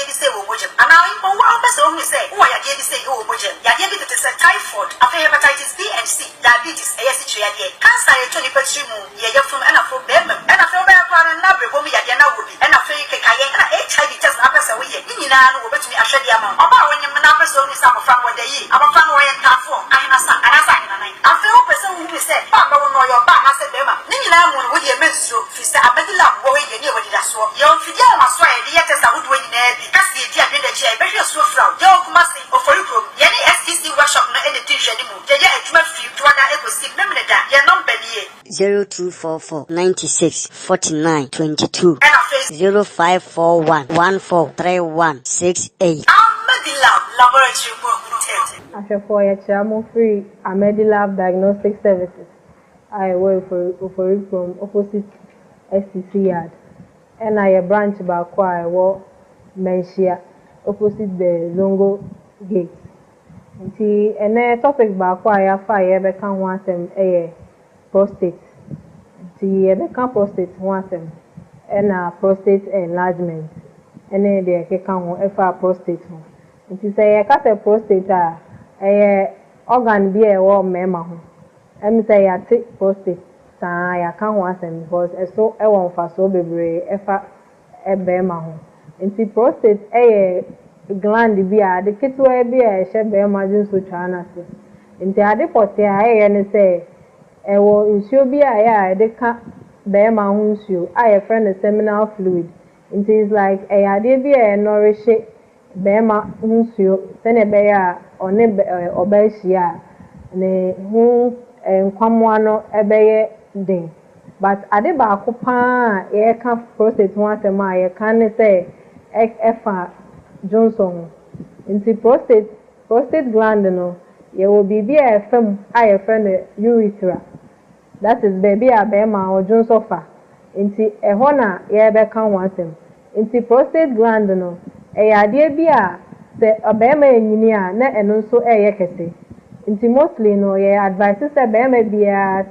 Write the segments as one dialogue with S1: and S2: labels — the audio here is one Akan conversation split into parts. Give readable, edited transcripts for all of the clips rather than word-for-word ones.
S1: be say Wobojum. And now, in one person who say, who are you be say Wobojum? Yadia be to say typhoid, after hepatitis B and C, diabetes, ASH, cancer, 20 percent, yeah, from and from them, and after and Nabre, Bomi Yadiana would be, and after Kayan, HIV test after a week, you know, over to me, I said, Yama, about when your Manapas only some from what they eat, our family and Tafo, and after all person who said, Papa, no, your back, I said, Bema, Nina would be a menstrual, Fista, I bet you love going near what it has so. Your Fidel must swear, the actors I would win in there, because the idea of the chair, but you're so from your Kumasi or for you, Yanni STC workshop, no any teacher anymore. They are a few to other equity, remember that, you're not belly.
S2: 0244 96 49 22 0541 1431 68.
S3: For your free Amedilab Diagnostic Services. I work for from opposite STC yard. And I a branch back I work Menshia opposite the Zongo gate. And a topic back I have fire become once a prostate. The become prostate once and a prostate enlargement. And then they can have prostate. It is a cat a prostate a organ be a warm memo. And say I take prostate. I can't want them because I saw a one for so baby a bema. And see prostate a gland be a the kit will be a shed be emergency to China. And the other pot and say, I will ensure be a they can't bear my own shoe. I a friend a seminal fluid. It is like a idea be a nourish Bema Unsu, Senebea, or Nebe or Belsia, ne who and Quamuano ebeye ding. But Adeba Copa, air can prostate once a mile, can say, Efa Johnson. Into prostate gland, no, you will be a film, I a friend urethra. That is baby a Bema or Johnsofa. Into a honor, ye become once him. Into prostate gland, no. Idea be a bema engineer, not and also a yakase. Mostly no, ye advises a bema be a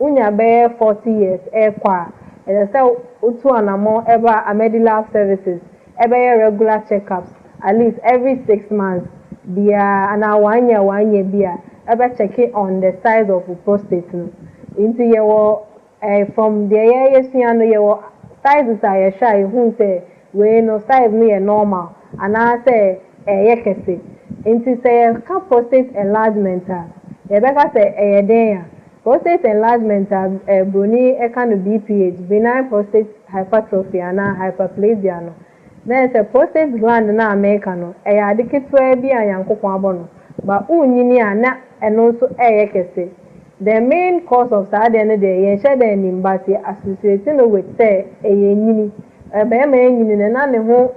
S3: unya bear 40 years, qua, and a cell utu and more ever a medical services, ever regular checkups, at least every 6 months, be an hour 1 year beer, ever checking on the size of the prostate. Into your from the years your sizes are shy, who say. We no size me a normal, and I say a yakesi. Into say a prostate enlargement. Rebecca say a day. Prostate enlargement a bruni a kind of BPH, benign prostate hypertrophy and hyperplasia. Then a prostate gland na Americano, a adequate way be a yanko abono, but uninia na and also a yakesi. The main cause of sad end day, and shed and but associated with say a yini. Bema engine na ne ho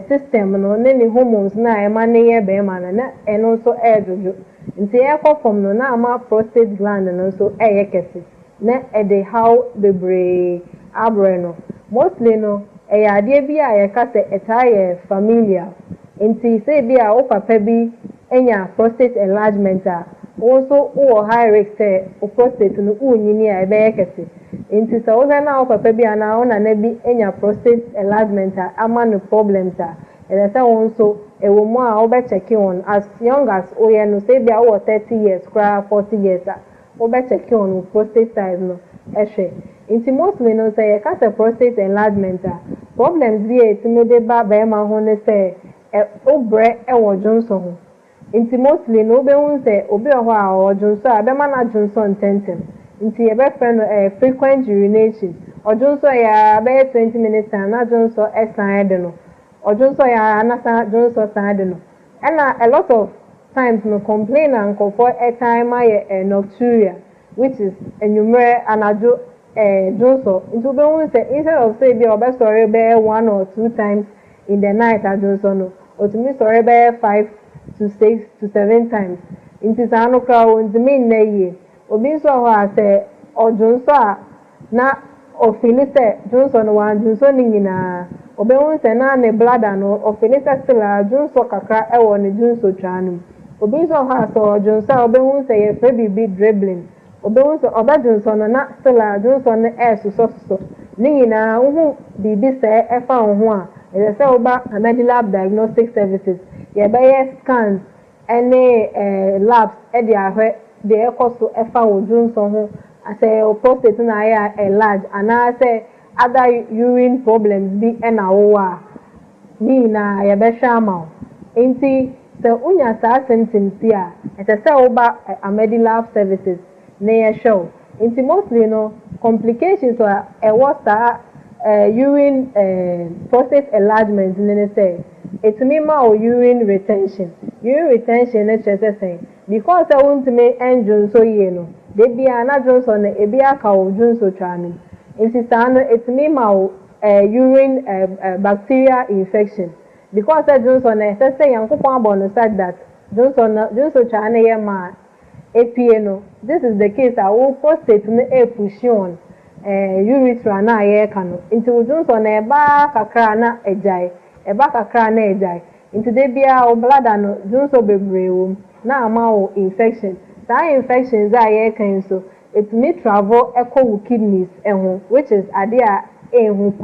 S3: system no ne ne hormones na e ma ne ye bema na and also jojo nti e ko form no na ama prostate gland no so e kese na e dey how the brain abreno mostly no e ade bi a ye ka se etaye familial nti say bi a o papa bi enya prostate enlargement also o high risk say o prostate no unyini a e be kese into so na papa bi ana ona na bi enya prostate enlargement ama no problems and say also e wo mu a obe check on as young as oye no say bi a 30 years 40 years obe check on prostate size no ehwe into mostly no say e ka say prostate enlargement problems bi e ti me de ba ma ho ne say obre e wo Johnson ho into mostly no be hun say obi ho a wo Johnson abema na Johnson tentem into your best friend frequent urination or Johnson ya be 20 minutes and na Johnson side no or Johnson ya anasa Johnson side no and a lot of times no complain and call for a time nocturia which is enumerate anajo Johnson into be we say instead of say be obe story be 1 or 2 times in the night at Johnson no or to me story be 5 to 6 to 7 times into sano crowd to me na ye obi so ho ase Johnson na o feel say Johnson wan Johnson nyina obe won say na ne bladder no o feel say still Johnson kakra e wo ne Johnson twanum obi so ho ase Johnson obe won say e fe bi dribbling obe won say oba Johnson na still Johnson e so nyina hu bibi say e fa ho a As I say about Medilab Diagnostic Services, yeah, scans, any labs, the cost to F1 Johnson, I say prostate na large, and I say other urine problems be na ni na yɛbɛhwɛ ama nti sɛ unya saa symptoms here ɛsɛ sɛ woba Medilab services na yɛhwɛ nti mostly no complications or ɛwɔ saa urine prostate enlargement ne say ɛtumi ma o urine retention ne kyerɛ sɛ because sɛ wontumi ɛndwo nso yie no debi a na dwo nso no ebi aka o dwo nso twa no nti saa no ɛtumi ma o urine bacterial infection because Johnson say yankopon abon said that Johnson cha na yema APA no this is the case our prostate no push on urethra na ye ka no into Johnson e ba kakra na ejai into de bia o bladder no Johnson bebre wo na ama o infection that infections are ye kan so it may travel echo kidneys which is idea and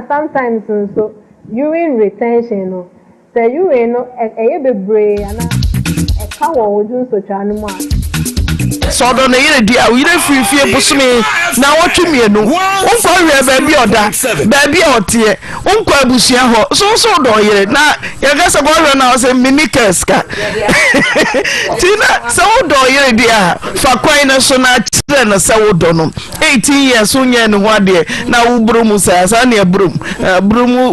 S3: sometimes so urine retention no the urine no bebre and a cow would so chanuma
S4: so do na yire dia we dey free fie busumi na wotwe no wonko hwe baabi oda baabi ote wonko abusua ho so do yire na ye ga se go hwe na o se minikes ka tina so do yire dia fa kwan na so na kire na se wo do no 18 years unye ne ho ade na wo brum sa na brum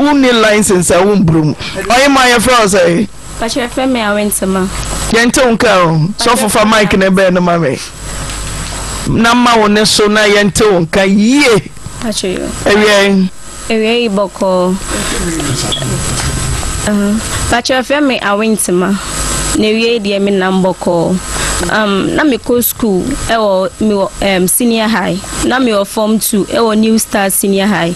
S4: uni license a wo brum oyi ma ye fro say
S5: Pache feme awentema.
S4: Yente unka so for mic na be no mame. Na ma woni so na yente unka yie.
S5: Pache yo.
S4: Ewie
S5: iboko. Pache feme awentema. Na ewie de me na mboko. Na me go school me senior high. Na me form 2 New Star Senior High.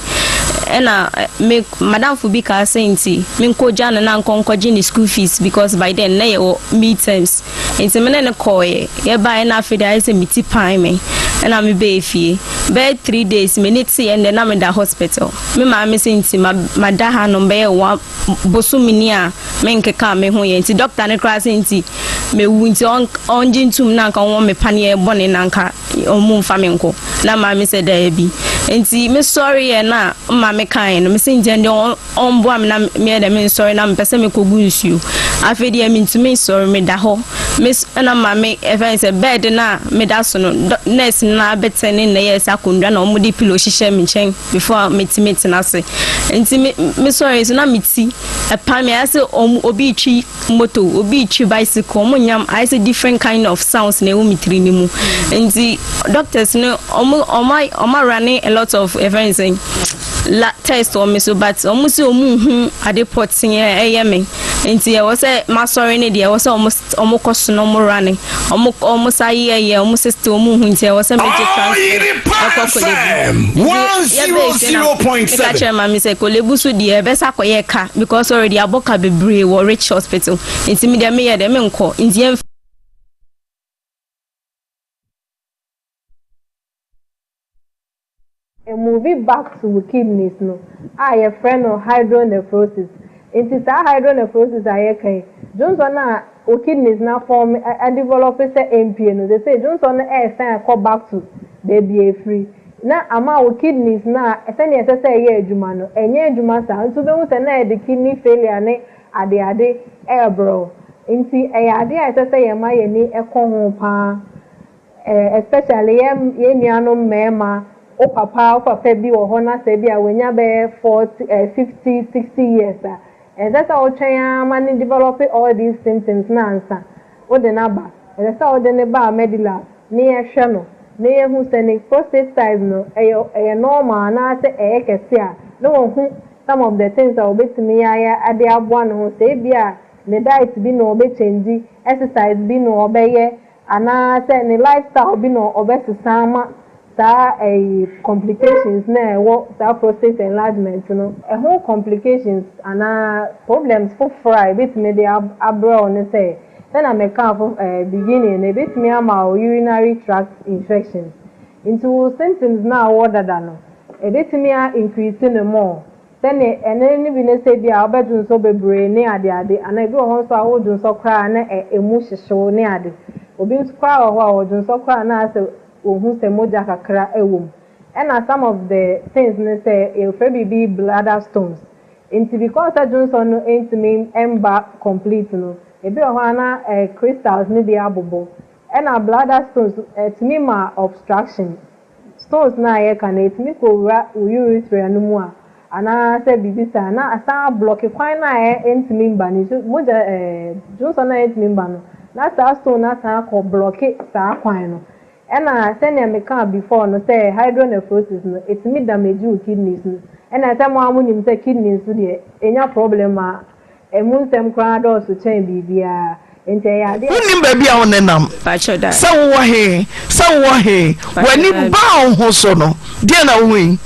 S5: Ena me madam Fubika saying me ko jana na nkonkoji ni school fees because by then na ye midterms enti me na call ye buy na afida I say miti pan me ena me be fie be 3 days me niti and na me da hospital me ma me saying ma da ha no be one bosu mini a me nkeka me ho ye enti doctor ne kra saying me wu nti on jintum na nka won me pan ye bone na nka omu mfa me nko na ma me say da bi enti me sorry ye na ma me kind no me say nje on bo am na me da me sorry na me pese me kogu nsuo afedi am ntumi sorry me da ho me na ma me even say bed na me da so no nurse na betene na yes akondwa na omudi pillow hihye me chen before me timate na se enti me sorry so na me ti pa me ase obi twi moto obi twi bicycle mo nyam I say different kind of sounds na wo mitri ni mu enti doctors no omo running a lot of events la test or me so but almost hu ade potin e me enti e was ma sorry ne dey was almost koso no mo running almost aye almost still hu enti e was me transfer 100.7 ka ma me say kolebu so dey e be sa koye ka because already aboka bebre wo rich hospital enti me dey me ye dey me nko enti
S3: moving back to kidneys no your friend of hydronephrosis it is a hydronephrosis I Johnson na o kidneys na form and develop say MP no they say Johnson sign call back to baby free na ama o kidneys na say say adwuma no enye adwuma sa nso be hu say na the kidney failure ne ade bro nti ade say ma ye ni ho pa especially ye nuano mema o papa bi wo ho na se bi a wenya be 50 60 years and that's how man develop all these symptoms na answer o de na ba that's how de ne ba Medilab ni ehwe no ni ehu se ni prostate size no e normal na se kese a no hu some of the things that obetimi ya ade aboa no se bi a ne diet bi no obe change exercise bi no obeye ana se ni lifestyle bi no obesisama complications na prostate enlargement no whole complications and problems for fry bit me dey abroad ne say then I make beginning a bit me ama urinary tract infections into symptoms now order than no a bit me increasing more Sene ene bi ne se bi a obedun so bebre ne ade ana bi ho so a wodun so kra na emu hyehyew ne ade obi kra ho a wodun so kra na ase ohun se moja kakra ewom and some of the things ne say if be bladder stones into because Johnson no ain't me ember complete no ebi ho ana crystals ne dey abobo and a bladder stones to me ma obstruction stones na ye kan it me ko urethra no mu a ana say bibisa na asa block kwan na ain't me mba ni so moja Johnson na ain't me mba no na sa stone na sa ko block sa kwan no and send me can before no say hydronephrosis no it me damage your kidneys no and I tell mo amunim say kidneys so dey enya problem a emun sem kran do so chen bibia ente ya dey
S4: unim ba bia wonenam
S5: pachoda
S4: sa wo he wani ba ho so no dia na wo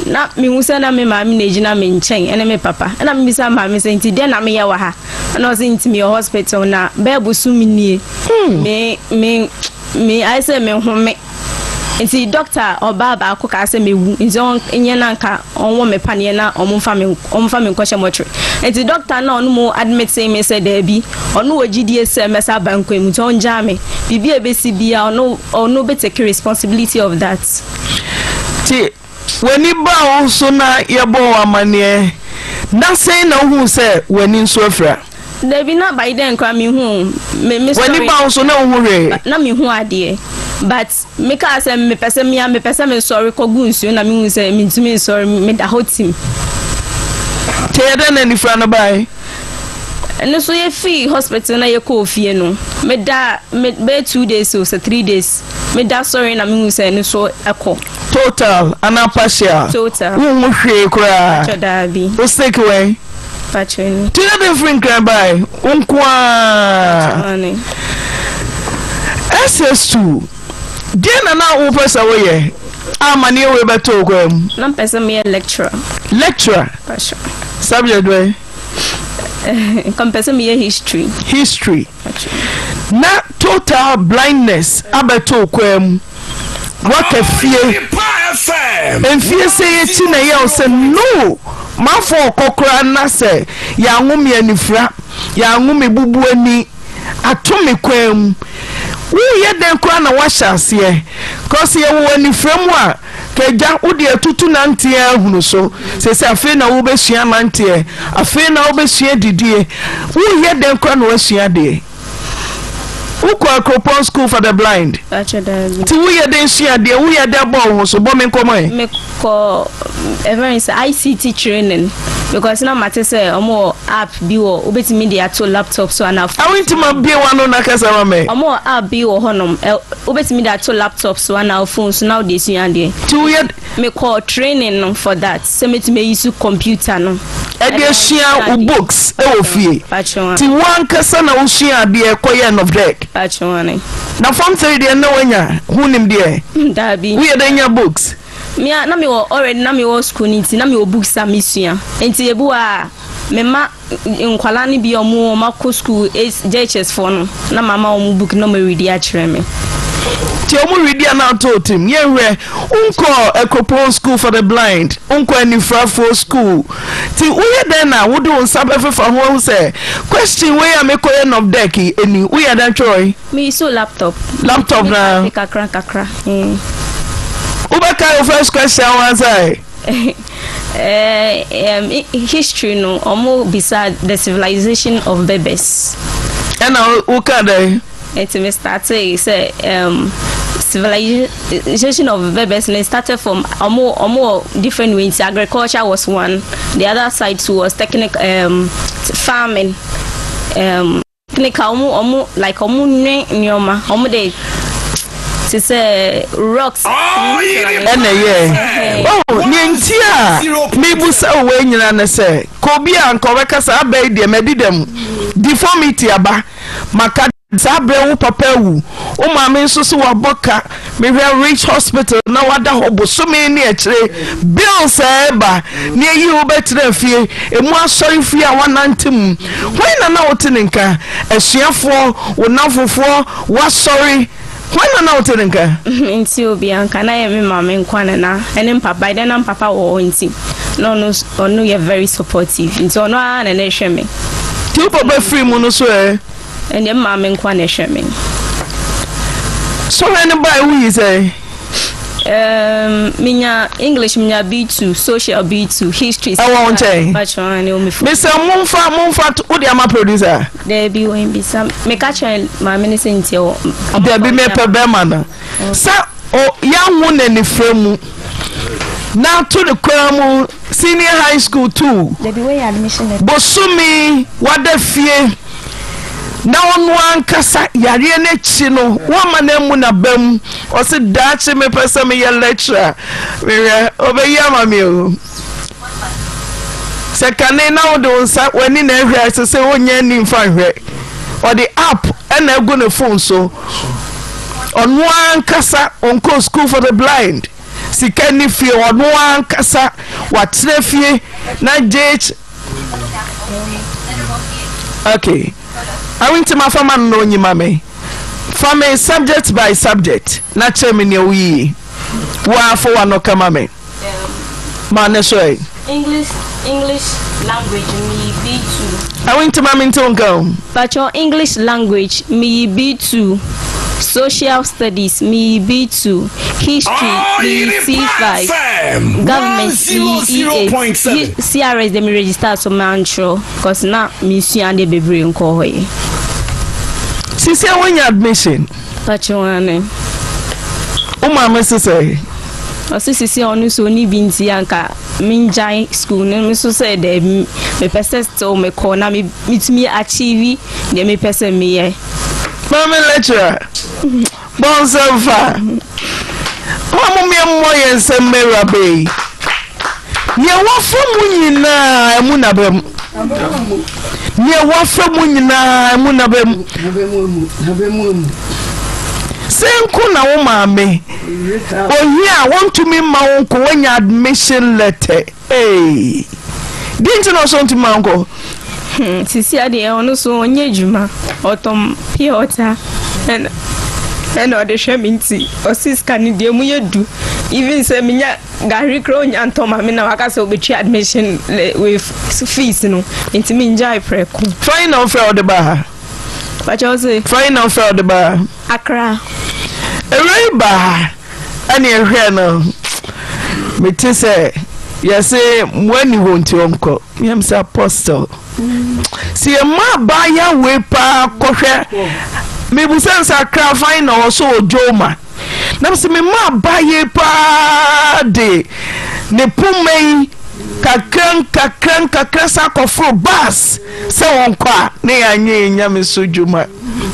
S5: na mi musa na me ma mi na ejina me nchen ene me papa na mi bisa ma mi say nti dia na me ye wa ha na o say nti me hospital na be busu mi nie me I say me home nti doctor oba ba ko ka say mewu nti on enye na nka onwo me pane na omfa me nkoshe motre nti doctor na onu mo admit say me say there bi onu ogidie say me sa banko emu to onja me bibi ebesi bia onu be take responsibility of that
S4: ti wani ba o so na yebo amane na say na hu say wani nso afra
S5: Debi na by then kwa mi hu me
S4: sorry wani ba o so na hu re
S5: na mi hu ade but me ka say me pese me sorry ko gunsu na mi hu say me ntumi sorry me da hotim
S4: tede na ni fra no bai
S5: eno so ye fi hospital na ye ko fie no me da me be 2 days or 3 days me da sorry na mi hu say eno so eko
S4: total ana partial
S5: total
S4: hu hwe kra
S5: choda bi
S4: o stake way
S5: patching
S4: tede different cry bai unkwa SS2 Diana na wo pesa wo ye amani we beto kwam
S5: na pesa me lecturer passion
S4: subject we
S5: pesa me history
S4: na total blindness abeto kwam what a fear enfie say ti na ye o say no mafo kokora na say ya nwome anifra ya nwome bubu ani atome kwam we den kwa na washase cause ye wo ni fremu a keja udi etutu na ntie ahunu so se afi na wo besua na ntie afi na wo besua didie we den kwa na wasua de ukwa Akropon School for the Blind ti we den sua de we den bo so bo me nkomo e
S5: me ko everything ICT training because na matter say omo app bi wo obetimi dey ato laptop so na
S4: awinti ma bi wano na kasa ma me
S5: omo app bi wo honom obetimi dey ato laptop so na phone so now dey sua dey
S4: to we
S5: me call training for that so me use computer no
S4: e dey sua books e wo fie ti wan kasa na wo sua de e koye end of deck
S5: patchone
S4: na form 3 dey na wanya hunim dey
S5: da bi
S4: we dey nya books
S5: Mia na mi wo already na mi wo school nti na mi wo books a misua enti ebu a me ma nkwala ni bi omo ma ko school JHS for no na mama omo book no me read a kire me
S4: ti omo read na to tim ye hwe unko Akropon School for the Blind unko anifrafo school ti uye den na wo do nsab efefa ho say question we am ko end of deck eni uye dan troy
S5: me so laptop
S4: na
S5: kakra
S4: Ubaka your first question answer
S5: history no omo beside the civilization of Bebes
S4: and ukade
S5: it me started say civilization of Bebes and it started from omo different ways. Agriculture was one, the other side was technical farming technical omo like omo nyoma omo dey to say rocks
S4: nyentia me busa we nyina ne se ko bia nko beka sa bai de medidem deformity aba maka sabre wo papa wu o ma me nso so waboka me reach hospital na wada hobo so me ni akire bill say ba ne yi wo betre fie emu asori fie a wanantem when na wotinka asuafo wo nafofo wasori when na wotinka
S5: nti obi anka na ye me mama nkwane na ene papa ide na papa wo nti no you're very supportive nti ono a na ehwe me
S4: ti wo be free mu no so
S5: and your mama nkwa na ehwe me
S4: so anybody who is
S5: minya English minya B2 social B2 history
S4: I won't say
S5: bachelor and me
S4: Mr. Mumfa who the ama producer
S5: there be when be some me catch my minister nti o
S4: there be me pe be man sa o ya hu na ni fremu now to the Kramu senior high school too
S5: there be way admission
S4: bosumi wada fie na onu ankasa yare na chi no wa manemu na bam o se dachi me pesa me ye lecture we obeya mami o se kane na wo do nsa wani na ehwe se wonya ni mfa hwe o the app na egu ne phone so onu ankasa onko school for the blind sikani fie onu ankasa watre fie na JH okay I went to my farmer no nyima me. Farmer subject by subject. Na chemi ne wi. Wa for one no kama me. Man so
S5: English language me B2.
S4: I went to my minton go.
S5: But your English language me B2. Social studies me B2. History me C5. Government E8. CRS dem register so mancho cause na me sua de bebre nko hoye.
S4: Sisi when you admission.
S5: But you ane.
S4: O mama say.
S5: O sisi onu so ni binti anka minjai school ne me so say de me pese still me ko na me mitimi achieve de me pese me ye.
S4: Mama lecturer. Bon safa. Mama me moye nsemmera be. Ye wa from nyina emu na bem. Ye wa from nyina emu na bem. Senku na wo maame. Ohia want to me ma wonko when admission letter. Hey. Didn't you know something mango?
S5: Sisi ade ono so onye juma. Otom pure water. And or the sheminti or sis can you mu yedu even say minya gari kro nya ntoma me na waka so betri admission with fees no nti me njai preku
S4: final for the bar
S5: but you say
S4: final for the bar
S5: Accra
S4: eba ani ehwe no me ti say yes say when you want to uncle yam say apostle see ma ba ya we pa kohwe me busansa cra fine no so ojoma na se me ma baye pa de ne pumei kakran sa kofro bus se wonkwa ne anye nyame so juma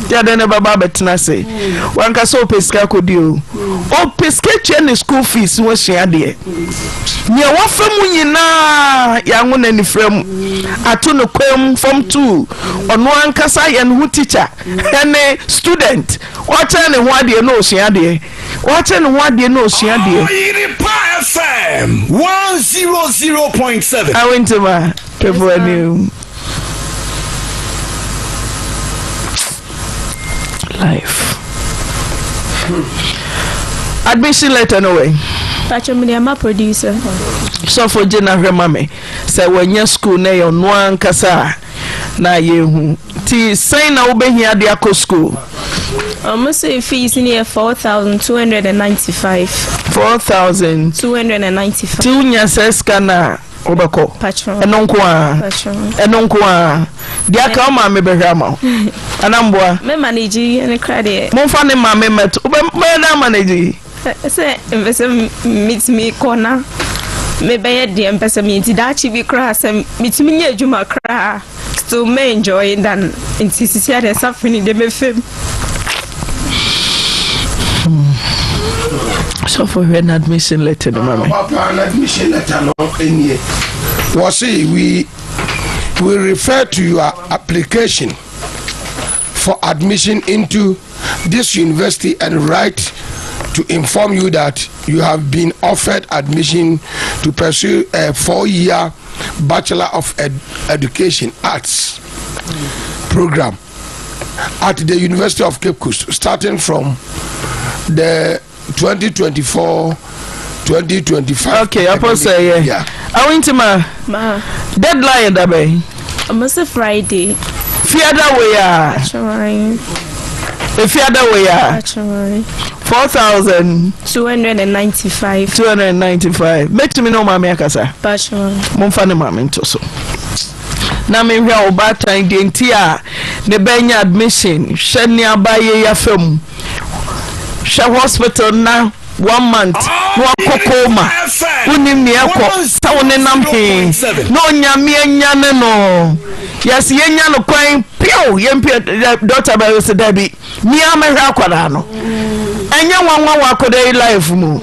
S4: ya de ne baba betena se wanka so peska kodio o peska che ne school fees wo hia de nye wo fam nyina ya ngona ni fram ato no kwam from 2 ono ankasa ya no teacher ene student o cha ne ho ade no hia de o cha ne ho ade no hia de
S6: Oyerepa FM 100.7
S4: I went to my people new life admission letter no way
S5: Pacho me am a producer
S4: so for general mame say when your school na your no ankasa na yehu ti say na obehia de akọ school
S5: almost say fees in here 4,295
S4: 4,295 tu nya seska na obeko
S5: patron
S4: enonko a dia ka o ma me behwa ma anamboa
S5: me manage any credit
S4: mo fa ne ma me met me na manage
S5: say invest meet me corner me be de empesa me nti da chi bi kra sem mitimi nya adwuma kra still me enjoy than nti sisi ade safini de me fem
S4: so for an admission letter no mama
S6: an admission letter no any was say we refer to your application for admission into this university and write to inform you that you have been offered admission to pursue a 4-year Bachelor of Education Arts program at the University of Cape Coast starting from the 2024-2025.
S4: Okay, I say yeah. Auntie Naa.
S5: Ma.
S4: Deadline da be.
S5: Almost Friday.
S4: Fiada we ya. Fiada we ya. 4,295. 295. Make me know mama akasa.
S5: Bachelor.
S4: Momfa ne mama nto so. Na me hwe obatan de ntia ne benya admission hwe ne abaye ya fam. Hwe hospital na 1 month no akokoma unim ne ekọ sawo ne nam he no nyame anya ne no yes yenya no kwan pio yempia doctor ba yo se dabi mi amehwa akwara no enya wanwa wakoda life mu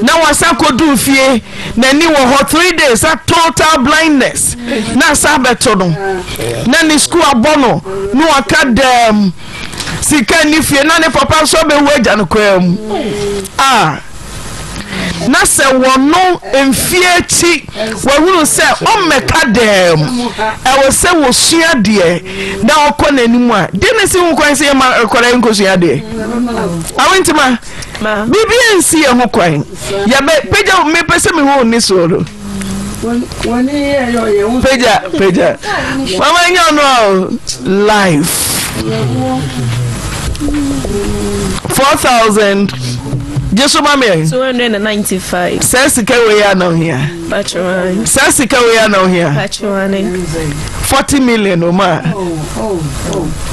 S4: na wasakodu fie na ni wo 3 days a total blindness na sabeto no na ni school abono no akadem sika ni fie na ne papa so be waja no kwam na se wono emfie chi wahuru se o meka dem e wo se wo sua de na okọ nanimu a de ne se hu kwan se ma ekora nkosua de Auntie Ma bibi ensi e hu kwan ya be peja me pese me hu ni so peja mama nya no life 4,000 just mama
S5: 295.
S4: Sasika we are now here.
S5: Bachelor.
S4: Sasika we are now here.
S5: Bachelor.
S4: 40 million Oma.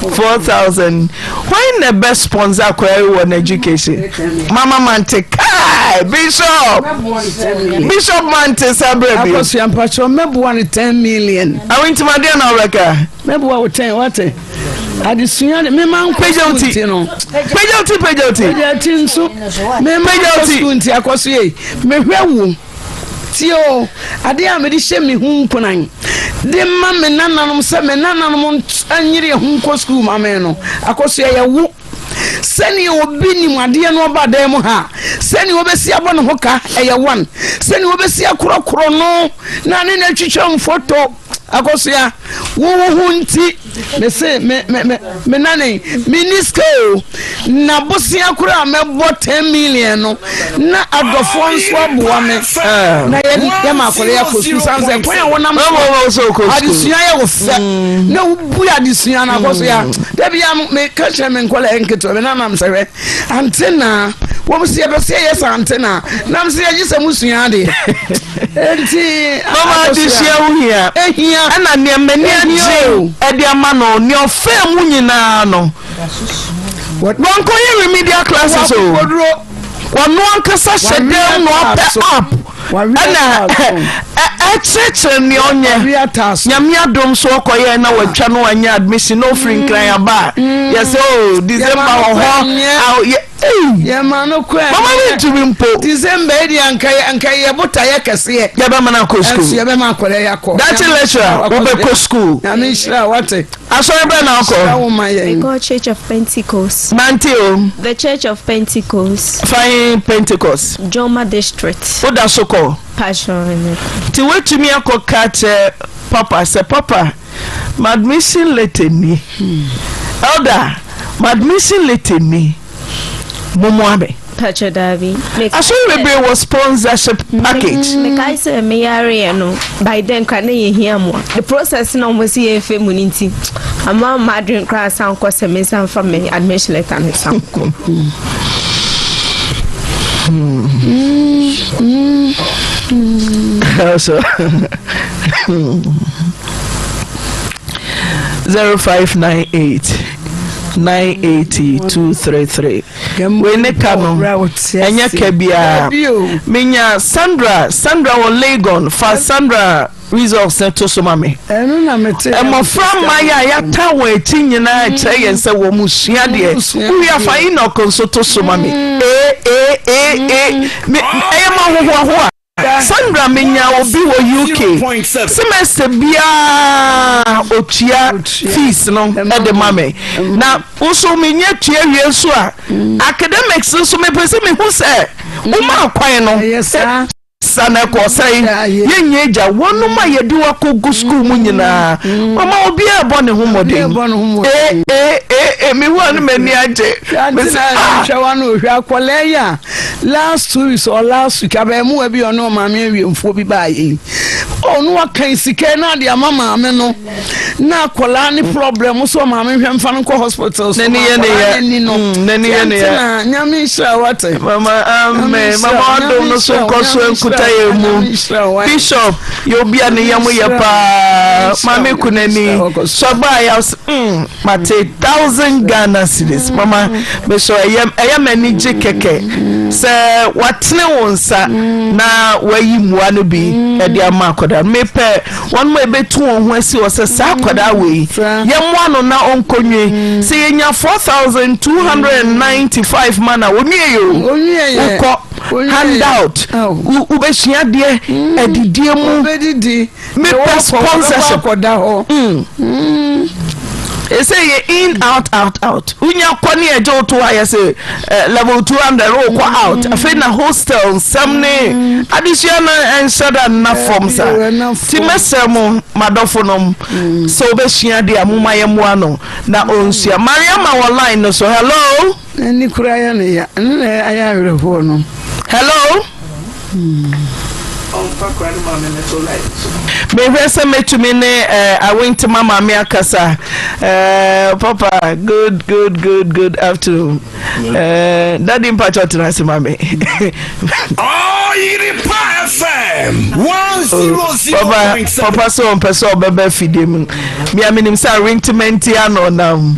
S4: 4,000. Why the best sponsor on education? Mama Mante Kai Bishop Mante Sabre.
S7: Because you are maybe 10 million.
S4: I went to my dear Noreka.
S7: Maybe what 10 what? I just me man
S4: Pejoti no. Pejoti
S7: so me Pejoti akoso me hwewu tio ade a me de hye me hu mponan de ma me nananom se me nananom anyire hu ko school ma me no akoso ye wu seni obi ni mwade no ba dan mu ha seni obesi abo ne hoka eye one seni obesi akorokoro no na ne na twitwa photo akoso ya wo nti me se me nane minisko na bosi akura me bo 10 million no na adofo nso aboa me na ye ma akore ya kosu sanse kwan ya wona me adisua ya wo fe na ubu ya adisua na akoso ya da bia me ka che me nkola enketo me na nam sewe Auntie Naa wo msi ebese yes Auntie Naa nam se yise musua de enti
S4: mama adisua wo hia ana ne mani aje ede ama no ne ofem nyina no won ko ye remedial classes o wonu ankasa shedem no up ana church ni onye nyame adom so okoye na watwa no anya admission no free nkran aba yes oh December ho
S7: yeah man okwa
S4: mama ni tubimpo
S7: December edi ankai ye bota ye kese ye
S4: be mana ko school
S7: ye be ma kore ya ko
S4: that lecturer we be ko school
S7: na me shira wate
S4: aso be na ko
S5: we go Church of Pentecost
S4: Mantio
S5: the Church of Pentecost
S4: fine Pentecost
S5: Joma district
S4: oda soko
S5: passion
S4: ti wetumi akoka che papa se papa my admission letter ni elder my admission letter ni Momoabe
S5: Pacha Davi.
S4: I saw you was sponsorship package.
S5: Make I say me area no. By then can you hear more? The process no was here for munity. A man madrin class sound cost a miss from me admission letter and some.
S4: Also 0598 980-233 we ne kano enya kabia menya Sandra wo Legon fa Sandra results to so mame
S7: enu na mete
S4: mo from maya ya tawo eti nyina che yen se wo musua de we afa ino konso to so mame me ayama ho Sandra menya obi wo UK semester bia otua fees no e de mame na uso menya tua wie so a academics so me pese me hu se uma kwan no sana ko sai yenye ja wonu ma yedi wa ko go school mu nyina mama obi e bo ne humode me wonu mani age me
S7: hwa no hwa kwale ya last 2 weeks or last week abemu abi ono ma me wiemfo bi ba yi onu akan sike na de mama me no na kwala ni problem so ma me hwemfa no ko hospital so
S4: nani ya
S7: nyame sha wate
S4: mama amen mama do no so ko so enkuta ye mu bishop yo bia ne yamu ye pa mama kunani so ba ya mate 1000 Ghana cedis mama me so eyam ani je keke se watene wonsa na wayi muwa no bi e de ama akoda me pe won mo ebetu won ho asi wo se sa akoda we yemwa no na onkonwe se yenya 4295 mana onwie yo uko handout ubeshia de edidie mu me sponsorship akoda ho say in out unya kwani ejo to why say level 200 o kwa out afi na hostel samne additional and shada na form sa ti mesemo madofo nom so obehia de amuma yemu ano na onsia Mariam online no so hello
S7: ni kuraya ne ya aya werefo no
S4: hello me vese me to me ne I went to mama me akasa papa good afternoon daddy mpacho tinase mame
S8: Oyerepa FM 100.7
S4: papa so person bebe fidem me aminim say arrangement ya no nam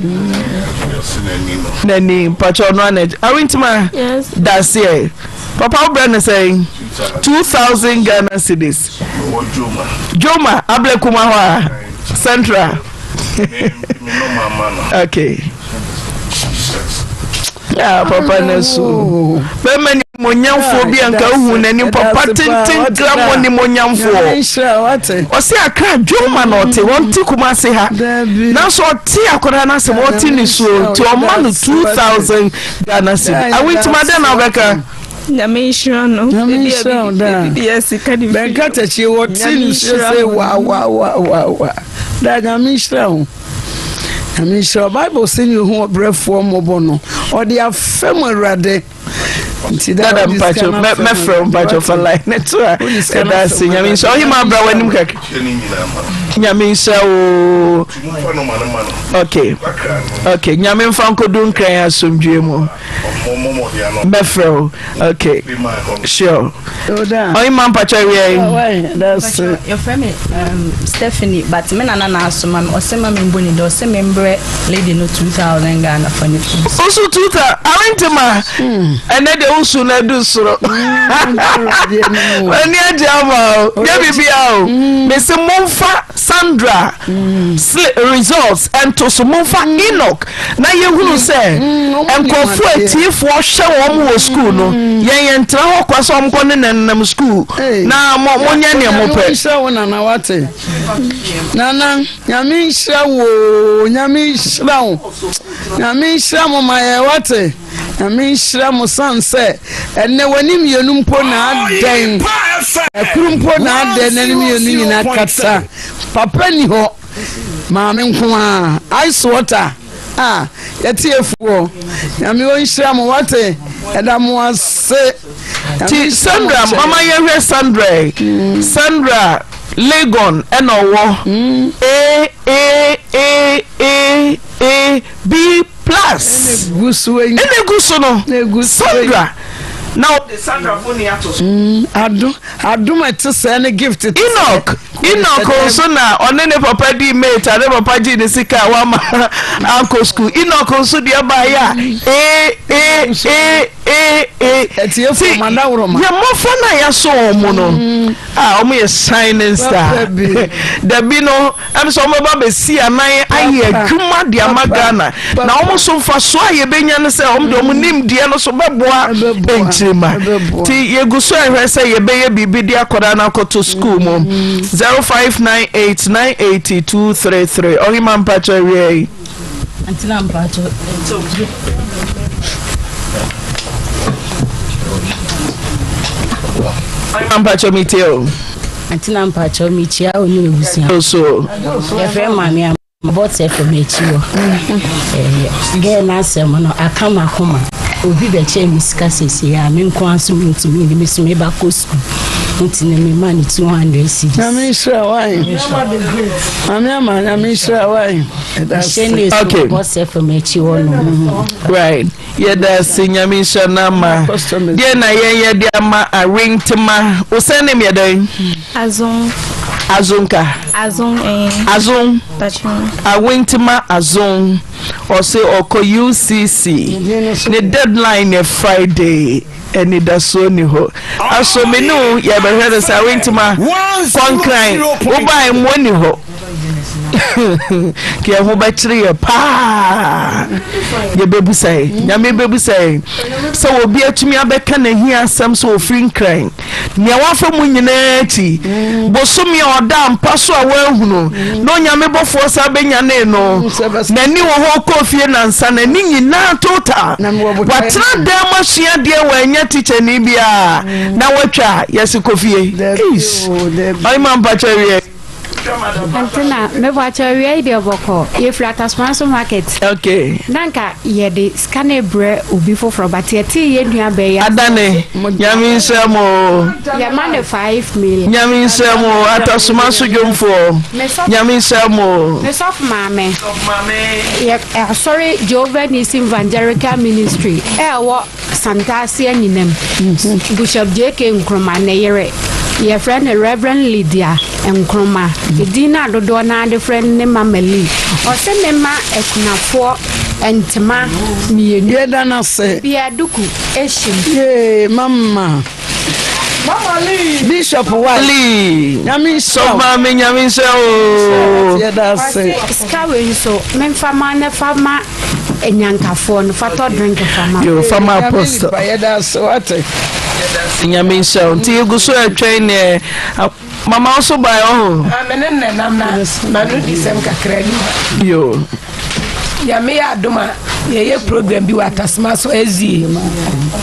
S4: nani mpacho no anet arrangement
S5: Yes.
S4: that's here papa brand say 2000 Ghana cedis Joma ablekuma ho central okay yeah papa nesu be many monyamfo bi anka hu nani papa tintin gram woni monyamfo o se aka Joma no te won ti kuma se ha na so ti akora na se won ti ni so to o man 2000 Ghana cedis I went to madam Obeka
S5: Nyame shirano.
S7: Yes, kadi benkata chi wotini say wa. Da nyame shirano. Nyame shirano Bible say you hu brefo mobono. O de afem awrade. Nti da
S4: mpacho me from mpacho for like netua. Da say nyame shirano hima bra wanim kake. Nyame shirano. Okay, nyame mfa nkodu nkran asomdwe mu. Befro, okay, sure. Oh, man,
S7: that's
S9: your family, Stephanie, but men are not so man or some membony or some member lady no 2000 Ghana for you.
S4: Also, 2000, I went to my and then they also do so. When you're Jama, be out. Mr. Monfa Sandra results and to Monfa Enoch. Now you will say, and go for a for show on school no yen tra ho kwaso mkone nam school na mo nya ne mo pe
S7: show na wate nana nyame hira mo maye wate nyame hira mo sanse enne wanim yenum mpo na aden ekurumpo na aden nanim yenum nyina kata papa ni ho maame nko a ice water yetiefuo nyame wonhira mo wate edamo ase
S4: ti Sandra mama yehwe Sandra Legon enowo B plus ene guso no Sandra now the Sandra phone ya to
S7: adum etese ne gift
S4: Enoch also na onene papa di mate ade papa ji ne sika wa ma uncle school Enoch also dia ba ya
S7: etie fo manda woro ma
S4: ya mo fo na ya so omo no omo ye shining star da bi no am so mo ba be si anan aye adwuma dia magana na omo so fa so aye benya ne se omo de omo nim die no so beboa enchima ti ye guso ehwe se ye be ye bibi dia koda na koto school mo 0598982233 ohima mpacho wie
S9: Antina mpacho
S4: Ampacho miteo.
S9: Auntie Naa mpacho michia oni ebusia.
S4: So.
S9: Efe mami about efe mechiwo. Ge na asem no akama koma. Obi be che misika sese ya me nko aso ntimi ni mesome ba ko school. Ntine me mani 200 cedis.
S7: Na me sure why. Na me sure why.
S9: Okay. Boss efe mechiwo no.
S4: Right. Yeah, that's Nyamisha Nama. Dear na ye de ama a ring to ma. O send him your day. Azunka. Azun. A wing to ma azun. Or say oko UCC. The deadline is Friday. And it does so new. Also, me know you ever heard us. I went to my one crying. Oh, buy money ho. Kia ho battery pa. Ye baby say. Ya me baby say. So obi atumi abeka na hia asem so ofin crying. Nia wafa mu nyina ti. Bosomi oda mpa so a wahunu. No nyame bofo sa benya ne no. Na ni wo ho kofie na nsa na ni nyina tota. Watra dem asua de wanya teacher ni bia. Na watwa yesikofie. Is. Ai man bacherie.
S10: Auntie Naa, me watch a radio boko. If flat as market.
S4: Okay.
S10: Nanka ye the scanner bre ubi for but ye tea ye be
S4: Adane. Yami Samo.
S10: Yamane 5 million.
S4: Yami Samo atasumasu jumfo. Yami Samo.
S10: Miss of Mame. Sorry, Joven is evangelical ministry. What Santasia Ninem. Bishop J.K. Nkrumah your friend Reverend Lydia and Kroma. The dinner do na the friend Mameli. Or send them for and Tama me and say, be a duku, Eshim.
S7: Yay, Mama. Mama Lee. Bishop Wally. Yami so, Mammy Yami so.
S10: Scouring so, Memfama, Fama, and Yanka phone, Fato drink of Fama.
S7: You're Fama Apostle. That's what
S4: Nyami so nti you go so a train mama also buy oh
S11: na no disem kakra ni
S4: yo
S11: ya me adoma ye program bi watasma so ezi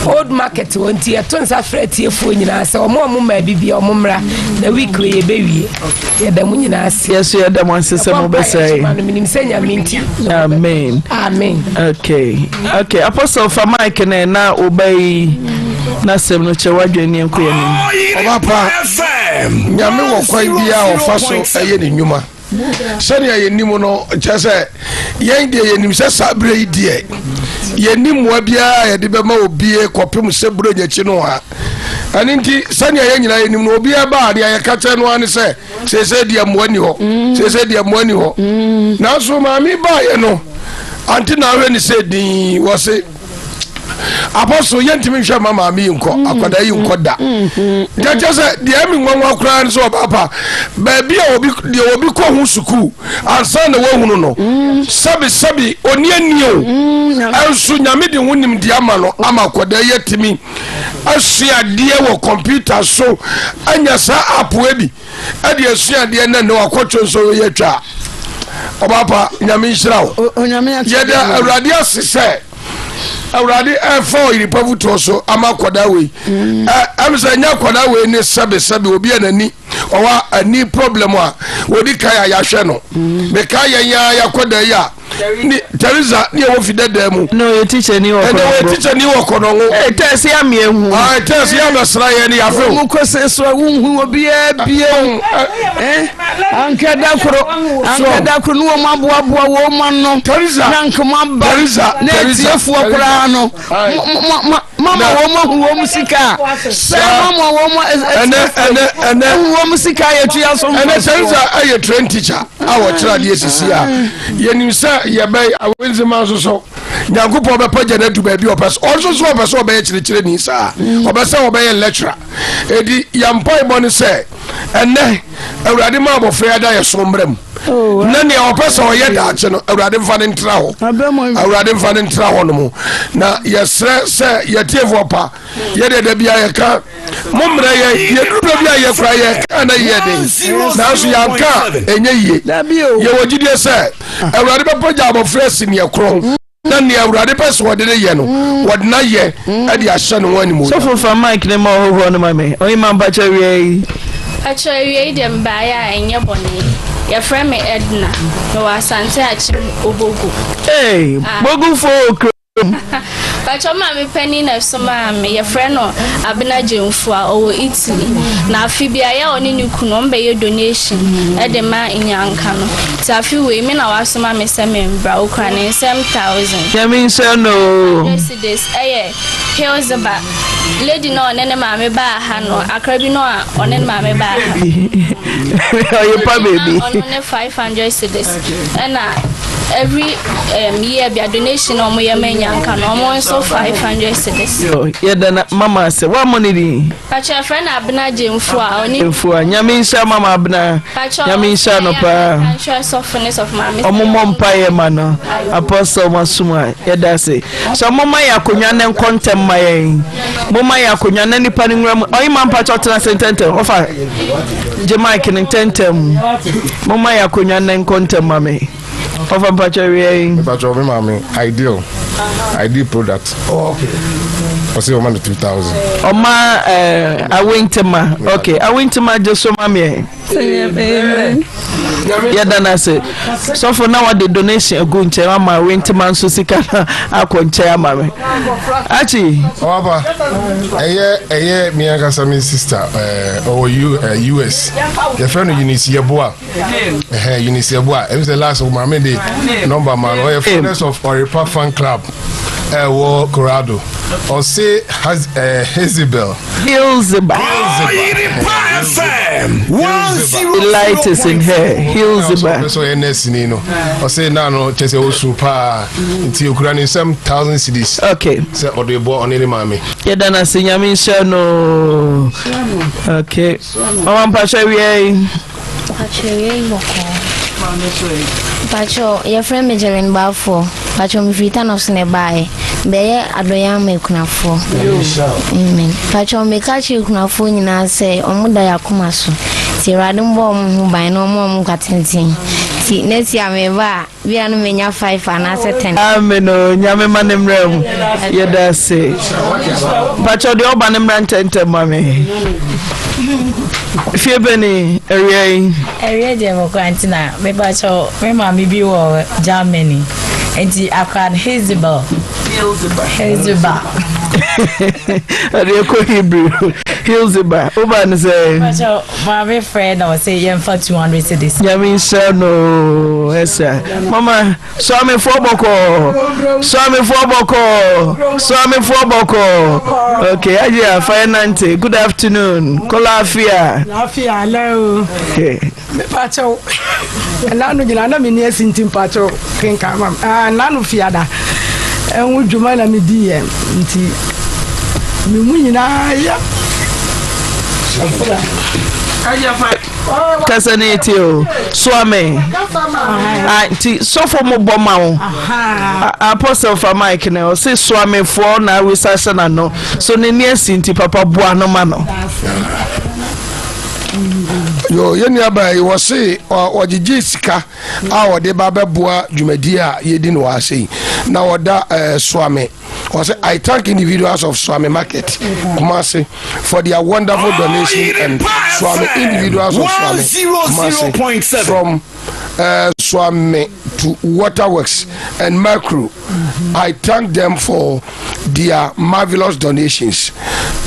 S11: old market wonti e ton sa freti efo nyina se omo ma bibia omo mra na week ye bewie ye da mu nyina ase
S4: yes ye da mo ansese mo be say amen
S11: amen
S4: okay apostle for mike na obey na sem no che wadwani enko ye ni
S6: obapa nyame wo kwai bia ofaso eye ni nyuma sani ayenim no chese yen de yenim se sabre idie yenim wa bia ye de be ma obie kopem se bro nyachi no ha ani nti sani ayenyina yenim no obie ba de ye ka che no ani se dia moani ho se dia moani ho na so ma mi ba ye no Auntie Naa we ni se din wo se Apostle yentimi hwe mama mi nko akwada yi nko da jaja se de ami nwanwa kura nso papa ba bia obi ko hu suku ansa na wahunu no sabi oni anio ansu nyame de hunim de ama no ama akwada yetimi asua de wo computer so anya sa app ebi ade asua de na ne wakotwo so yetwa obapa nyame nhyirawo
S7: onyame
S6: yeda awrade asese awrade for Oyerepa Afutuo so amakoda we amsa nya koda we ne sabe obi anani owa ani problem a wodi kaya ya hwe no me kaya ya koda ya ni Teresa ni wo fidada mu
S4: no your teacher ni wo
S6: kono no teacher ni wo kono ngo
S4: tesi am ehu
S6: tesi am asra ye ni afu
S7: mu ko se so hu obi bie ankada kro no maboa wo man no
S6: Teresa
S7: nankoma ba na tiefo kra no mama wo musika mama wo musika ye tua so
S6: Teresa aye train teacher awo kira de esisi a yenim sa ye bay awenzema so nyankopɔ be pa jana du ba bi opes also so opes obey kire ni sa obesa obey lecturer edi yampoi boni se enne awurade ma abofra da ye sombrem na ne opes o ye da ache no awurade mfa ne ntra ho awurade mfa ne ntra ho no mu na yesre se ye tiefo pa ye de bia ye ka momra ye dubra bia ye kra ye kana ye de na so ya ka enye ye ye wogidie se awurade be pa ja abofra si ne kro na ne awurade pese wo de ye no wo de na ye e de ahye no wani mo
S4: so for mic ne ma ho no ma me oyi ma ba cha wie
S5: acha wie dem ba ya enye boni ya friend me Edna no asante achi obogu bogu fo Pacho mami penny na soma me your friend no abena jemfu a o Italy na afibia ya oni nukuno mbe ye donation e de ma inyanka no ti afi we me na wasoma me se membra okra ne 7,000
S4: ya mean say no
S5: this here's about lady no nene mami ba ha no akrabi no a onene mami ba ha
S4: Oyerepa baby
S5: onene 500 cedis and every year be a donation on my menyanka no more so 500 cedis
S4: yo then mama say what money di
S5: pacha friend abna jemfu a oni
S4: jemfu a nyame nsha mama abna nyame nsha no pa
S5: ensure softness of mama
S4: omommo mpaye ma no apostle masuma yeda say so mama ya konwa ne kontem mayen mama ya konwa na nipa ne nwam oyi man pacha otena sententem ofa je mike ne tentem mama ya konwa ne kontem mame Over Pacharia,
S12: Pacharia, mommy, ideal product.
S6: Oh, okay.
S12: I see over 2,000.
S4: Oh, my, I went to my, okay, I went to my just so mommy. Yeah, then I said, so for now, the donation of good chair, my winter man, so sick, I could chair, mammy. Actually,
S12: a year, me and my sister, or US, your friend, Unicia Bois, Unicia Bois, it was the last of my number man, or a friends of Oyerepa fan club. Colorado, or say has Hezebel.
S8: Oyerepa FM.
S4: The light is in her. Hezebel.
S12: So Nino, or say no, just a super until Ukraine 7,000 cities.
S4: Okay.
S12: Say or they bought on any mammy.
S4: Yeah, then I see Yamin no. Okay. Mama Pacharia.
S13: Pacho, your friend Majorin Bafo, Pacho Mifritan of Snebai, Beye Adoya Mekunafo. Amen. Pacho Mekachi Kunafo, and I say, Omuda Yakumasu. See, Radum Bomb by no more Catintin. See, next year, we are no 5 and I said 10.
S4: Amen. Yamaman realm. Yeah, that's it. Pacho, the Obanam Rantent, mammy. Fiebeni,
S14: area Democratina, maybe my mammy be or Germany, and the Akad Hezebel.
S4: Hebrew. Hillsborough. Oban say,
S14: my friend, I say, yeah, for 200 cities.
S4: Yamin no, yes, Mama, saw me for Boko. Okay, yeah, fine 90. Good afternoon. Colafia.
S7: Hello.
S4: Okay.
S7: Pacho. Nanu jina mi ni sintim pacho kenka mam. Nanu fiada. En juma na mi di nti mi mu nyina ya.
S4: Kasaneti o swame anti sofo mo boma wo apostle for mike na o se swame for na we sasa na no so ne ne asinti papa boa no ma no
S6: yo yeni abai wo se ogigi sika a wo de ba beboa dwumadi a yedi no wa sei na woda swame I say I thank individuals of Swami Market Kumasi for their wonderful donation and Swami individuals of Swami Kumasi from Swami to Waterworks and Macro. I thank them for their marvelous donations.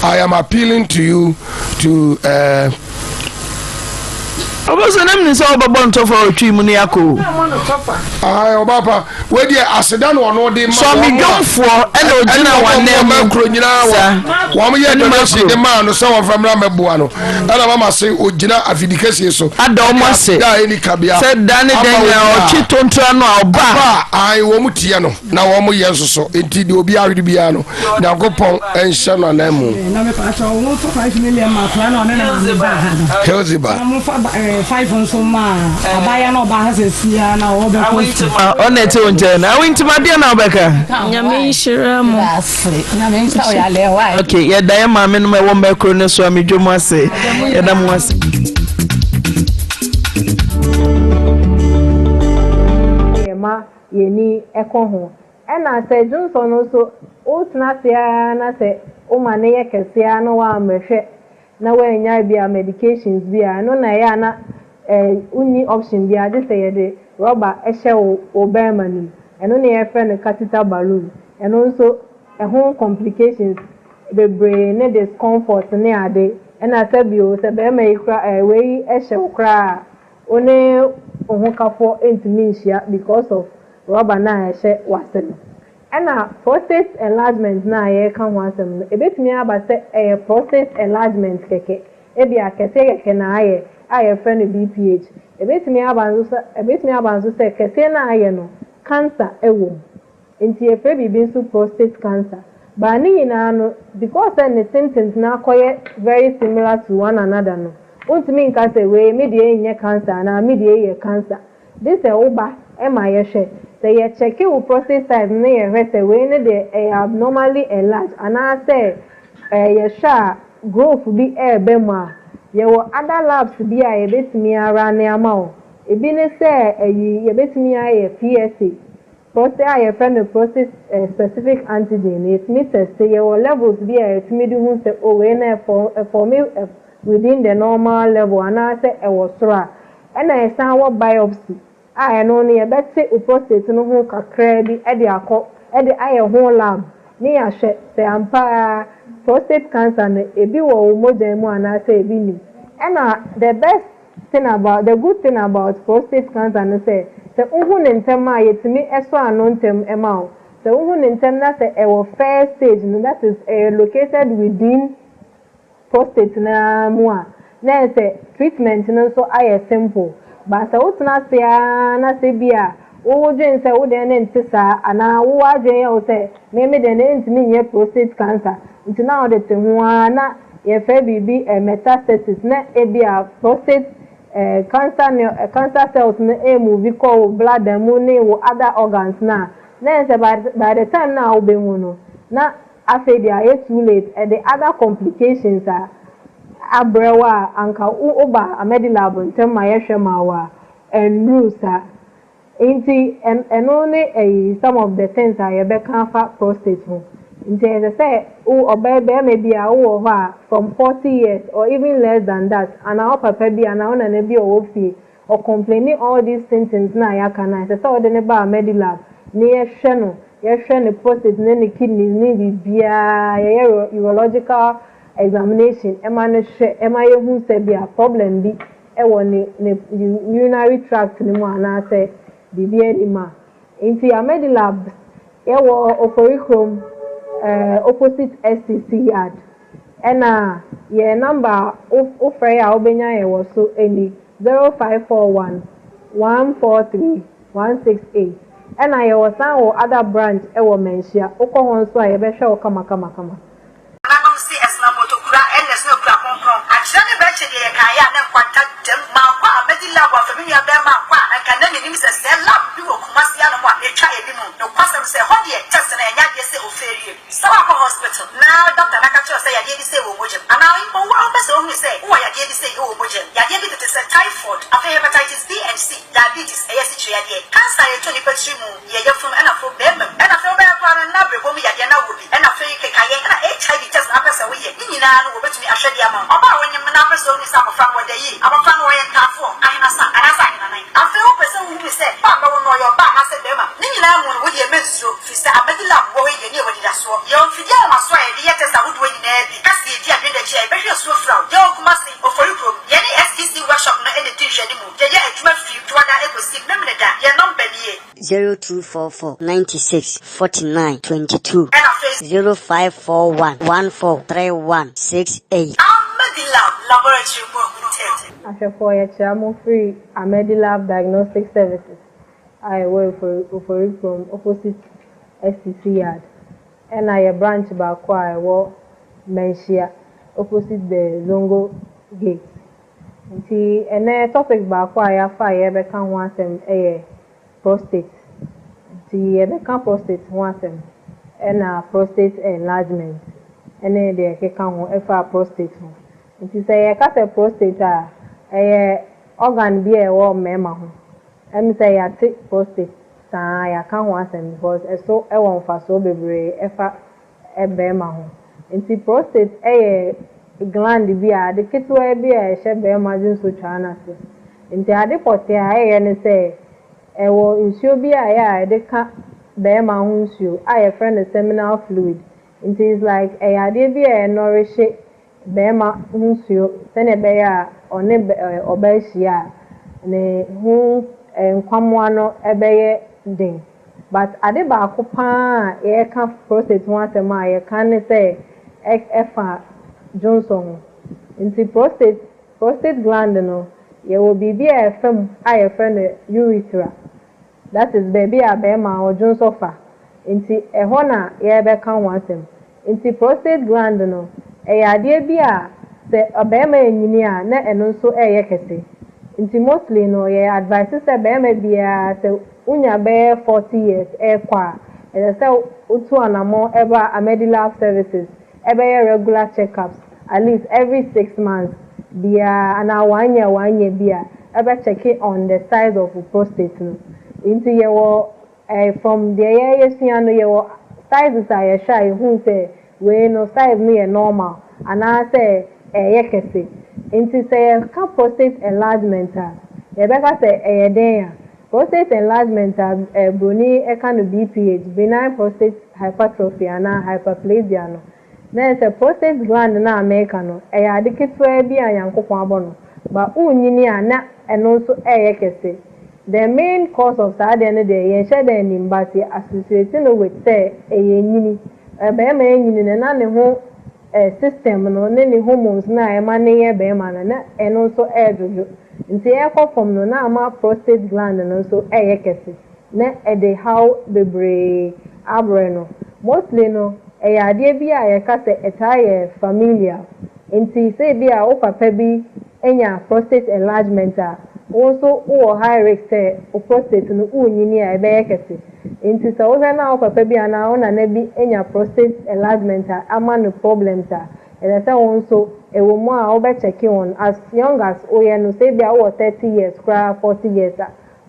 S6: I am appealing to you to
S4: Oboso nam ni so obabon to for otwi mu ne yakọ
S6: obapa we dey asedan no dey ma
S4: so mi dwonfo e na ogina wane
S6: ma kro nyina wo mo ye donation de ma no so wo famra meboa no e na mama se ogina afidikase so
S4: ada o mo se
S6: da eni kabia
S4: se dane den ya otwi tontra no oba
S6: ai wo mo tie no na wo mo ye nsoso enti de obi awede bia no na gopon enhye no na mu
S7: na me pa cho wo 5 million ma plan on na
S6: Hezebel
S7: 5 on so ma abaya no ba ha sesia na wo be post
S4: onete onje na wintima dia na obeka
S5: nyame shira mu
S7: nyame nsa o ya le wa
S4: okay ye da ma me no me wo mbekro ne so amedwomu ase ye da mu ase
S3: ma yeni eko ho and I said Johnson also Utnasia na say Oma near Cassia no one measure na when ya be medications be no na ya na uni option be just say the rubber eshell obermani and only a friend a catheter balloon and also a home complications the brain discomfort near day and I said you say be make way eshell cry only for intimacy because of rubber na eshell was and prostate enlargement na ye kan wansem e betimi aba se prostate enlargement keke e bia kese keke na aye friend BPH e betimi aba nso se kese na aye no cancer ewo nti e fe bibi nso prostate cancer ba ni na no because the symptoms na koye very similar to one another no untimi nka se we me de nye cancer na me de ye cancer this e oba e ma ye hwe say you check your prostate size near rete when they abnormally enlarged and I say you sha growth be bema you other labs be a bit me around near mouth e be ne say you bit me a PSA prostate I friend the prostate specific antigen it means say your levels be a timid who say oh when for me within the normal level and I say was raw and I saw what biopsy I know near that say prostate no ho kakra bi e de akọ e de aye ho lab ni ya hwe say ampa prostate cancer no ebi wo moja mu ana say ebi ni and the best thing about the good thing about prostate cancer no say uhu ne ntem a yetimi eso ano ntem ema o say uhu ne ntem na say e wo first stage no that is located within prostate na mu a na say treatment no so aye simple but utna sia na se bia wo dwen se wo de ne ntisa ana wo adwen ya wo se me de ne ntimi nye prostate cancer nti na wo de te ho na ye fa bibi metastasis na e bia prostate cancer cells na e move ko blood mu ne wo other organs na se by the time na wo be hu no na afi dia e too late the other complications are abrewa anka uba amedilab ntem ma yehwe mawa and rusa inti and only some of the things are you be can for prostate ho inti as I say obebe maybe a wo ho from 40 years or even less than that and our papa bi and ona na bi o fi or complaining all these symptoms na ya kana say so de ne ba amedilab ni yehwe no prostate ne kidneys ne bibia urological examination ema yehu se bia problem bi e woni urinary tract ni mu ana se bibia ni ma inti amedilab e wo oforichrome opposite STC yard ena ye number of ya obenya ye wo so eni 0541 143 168 ena ye wo san wo other branch e wo menhia ukọ so a ye be hwe wo kama
S1: hospital. Now Dr. Nakacho say ya dey say wo mojem. And now in one person who say who ya dey say wo mojem. Ya dey to say typhoid, hepatitis B and C, diabetes, ASH ya dey. Cancer ya toni petri mu ya from and afro bem. And afro be kwa na brebo mi ya dey na wo bi. And afro ke kaye na HIV test na person we ye. Ni na no wo betumi ahwe dia ma. Oba wonye na person who say abofra wo dey yi. Abofra no ye tafo. Anasa ina nine. Afro person who say ba ba wo no yo ba na say dem. Ni na mu wo dey menstru fi say abedila wo ye ni wo dey da so. Yo fi dia ma so ye dey test awodo ni na bi. Kasi ye dia dey che be hwe so fra. Yo kuma say oforikro. Ye ni STC workshop na ene di hwe ni mu. Ye adwuma fi to ada ekosi na me da. Ye number ni
S2: 0244 96 49 22 0541 1431 68.
S1: Amedilab Laboratory
S3: Ashefo Yachamo Free Amedilab Diagnostic Services. I work for it from opposite STC yard. And I a branch back I work Menshia opposite the Zongo gate. And a topic back I have fire can want them a prostate. The prostate want them and prostate enlargement. And then they can prostate. It is a prostate organ be a warm memo. And say I take prostate. saa ya ka ho asem because eso e won fa so bebre e fa e be ma ho nti prostate gland bi a de ketwa bi a she be ma jin so twa na se nti ade pote a ne se e wo nsuo bi a ya de ka be ma ho nsuo a ye friend the seminal fluid nti is like ade bi a nourish be ma nsuo se ne be ya one oba hia ne hu nkwamwa no ebeye din but ade ba akopa ye ka prostate ho asem a ye kan ne say efa Johnson nti prostate gland no ye will be a fam a ye friend urethra that is baby a be ma o Johnson fa nti ho na ye be ka ho asem nti prostate gland no ade bi a se obema enyini a na eno so ye kese nti mostly no ye advice say be bia say unya be 40 years kwa and say utu anamo eba a medical services ebe regular checkups at least every 6 months bia ana 1 year bia ebe check on the size of the prostate no nti ye wo from the year no ye wo sizes are shy who say we no size no ye normal ana say ye kese nti say ka prostate enlargement e be ka say den prostate enlargement broni e kan BPH benign prostate hypertrophy ana hyperplasia no na say prostate gland na America no e ya de ketwa bi ayankopon abono ba unyini ana eno so ye kese the main cause of that and the ye share the nimbati associated with say nyini be ma nyini na ne ho system no ne hormones na emaneye be ma na eno so jojo nti from no na ama prostate gland no so kese na de how bebre abre no mostly no ade bi a ye ka se etaye familial nti say bi a o papa bi enya prostate enlargement also o high risk say o prostate no unyini a be kese nti so na o papa bi ana o na bi enya prostate enlargement ama no problems and say also e wo mo a o be check on as young as o ye no say bi a o 30 years 40 years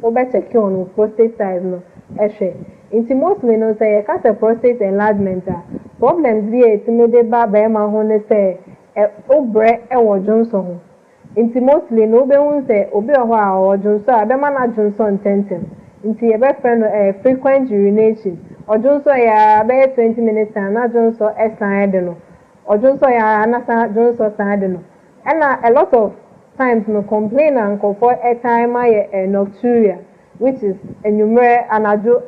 S3: o be check on prostate size no ehwe nti mostly no say ka say prostate enlargement problems bi e timede ba ma ho ne say o bre e wo Johnson ho nti mostly no be hun say obi ho a o Johnson a be ma na Johnson tentem nti ye be friend frequent urination o Johnson ya be 20 minutes na Johnson side no o Johnson ya na Johnson side no and a lot of times no complain and call for a time nocturia which is enumerate anajo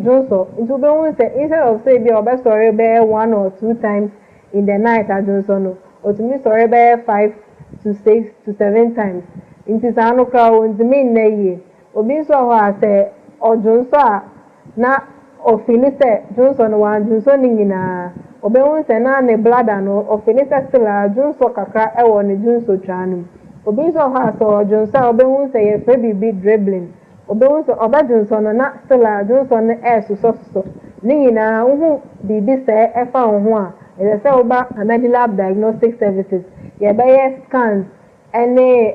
S3: Johnson into be hun say instead of say be obe sorry be 1 or 2 times in the night at Johnson no or to me sorry be 5 to 6 to 7 times into sano crowd in the main na obi so ho ase o Johnson na o feel say Johnson wan Johnson nyina obi won say na ne bladder no o feel say still Johnson kakra e wo ne Johnson twanum obi so ho ase o Johnson obi won say e fe bi dribbling obi won say oba Johnson na still Johnson e so nyina hu bi say e fa ho a e say oba medical diagnostic services ye be scans any